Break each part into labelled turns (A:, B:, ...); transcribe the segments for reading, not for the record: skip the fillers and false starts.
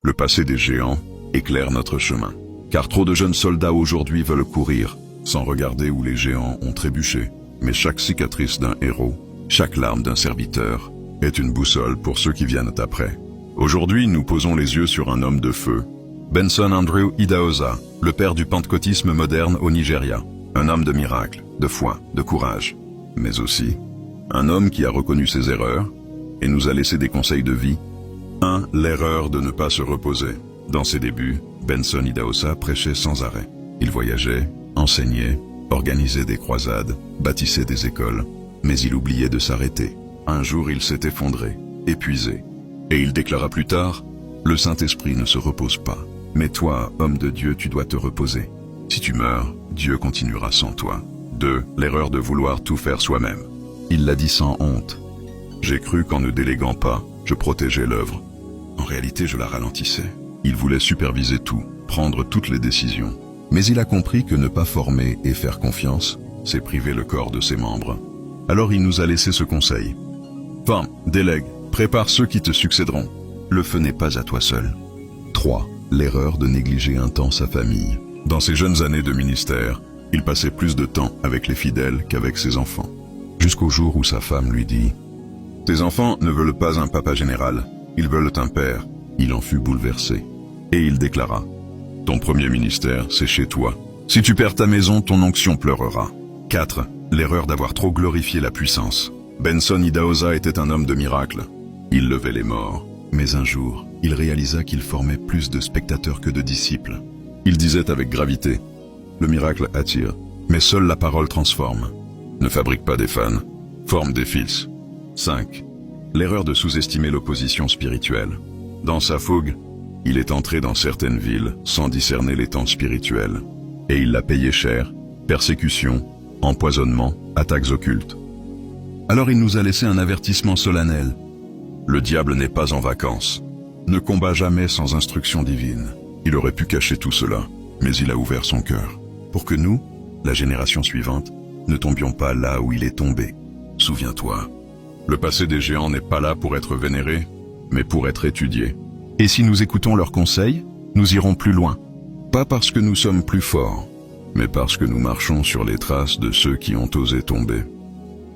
A: Le passé des géants éclaire notre chemin. Car trop de jeunes soldats aujourd'hui veulent courir, sans regarder où les géants ont trébuché. Mais chaque cicatrice d'un héros, chaque larme d'un serviteur, est une boussole pour ceux qui viennent après. Aujourd'hui, nous posons les yeux sur un homme de feu, Benson Andrew Idahosa, le père du pentecôtisme moderne au Nigeria. Un homme de miracle, de foi, de courage, mais aussi un homme qui a reconnu ses erreurs et nous a laissé des conseils de vie. 1. L'erreur de ne pas se reposer. Dans ses débuts, Benson Idahosa prêchait sans arrêt. Il voyageait, enseignait, organisait des croisades, bâtissait des écoles, mais il oubliait de s'arrêter. Un jour, il s'est effondré, épuisé, et il déclara plus tard, « Le Saint-Esprit ne se repose pas, mais toi, homme de Dieu, tu dois te reposer. Si tu meurs, Dieu continuera sans toi. » 2. L'erreur de vouloir tout faire soi-même. Il l'a dit sans honte. « J'ai cru qu'en ne déléguant pas, je protégeais l'œuvre. En réalité, je la ralentissais. » Il voulait superviser tout, prendre toutes les décisions. Mais il a compris que ne pas former et faire confiance, c'est priver le corps de ses membres. Alors il nous a laissé ce conseil. Forme, délègue, prépare ceux qui te succéderont. Le feu n'est pas à toi seul. 3. L'erreur de négliger un temps sa famille. Dans ses jeunes années de ministère, il passait plus de temps avec les fidèles qu'avec ses enfants. Jusqu'au jour où sa femme lui dit « Tes enfants ne veulent pas un papa général, ils veulent un père. » Il en fut bouleversé. Et il déclara « Ton premier ministère, c'est chez toi. Si tu perds ta maison, ton onction pleurera. » 4. L'erreur d'avoir trop glorifié la puissance. Benson Idahosa était un homme de miracle. Il levait les morts. Mais un jour, il réalisa qu'il formait plus de spectateurs que de disciples. Il disait avec gravité « Le miracle attire, mais seule la parole transforme. Ne fabrique pas des fans, forme des fils. » 5. L'erreur de sous-estimer l'opposition spirituelle. Dans sa fougue, il est entré dans certaines villes sans discerner les temps spirituels. Et il l'a payé cher, persécution, empoisonnement, attaques occultes. Alors il nous a laissé un avertissement solennel. Le diable n'est pas en vacances. Ne combat jamais sans instruction divine. Il aurait pu cacher tout cela, mais il a ouvert son cœur. Pour que nous, la génération suivante, ne tombions pas là où il est tombé. Souviens-toi, le passé des géants n'est pas là pour être vénéré, mais pour être étudié. Et si nous écoutons leurs conseils, nous irons plus loin. Pas parce que nous sommes plus forts, mais parce que nous marchons sur les traces de ceux qui ont osé tomber.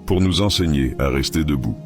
A: Pour nous enseigner à rester debout.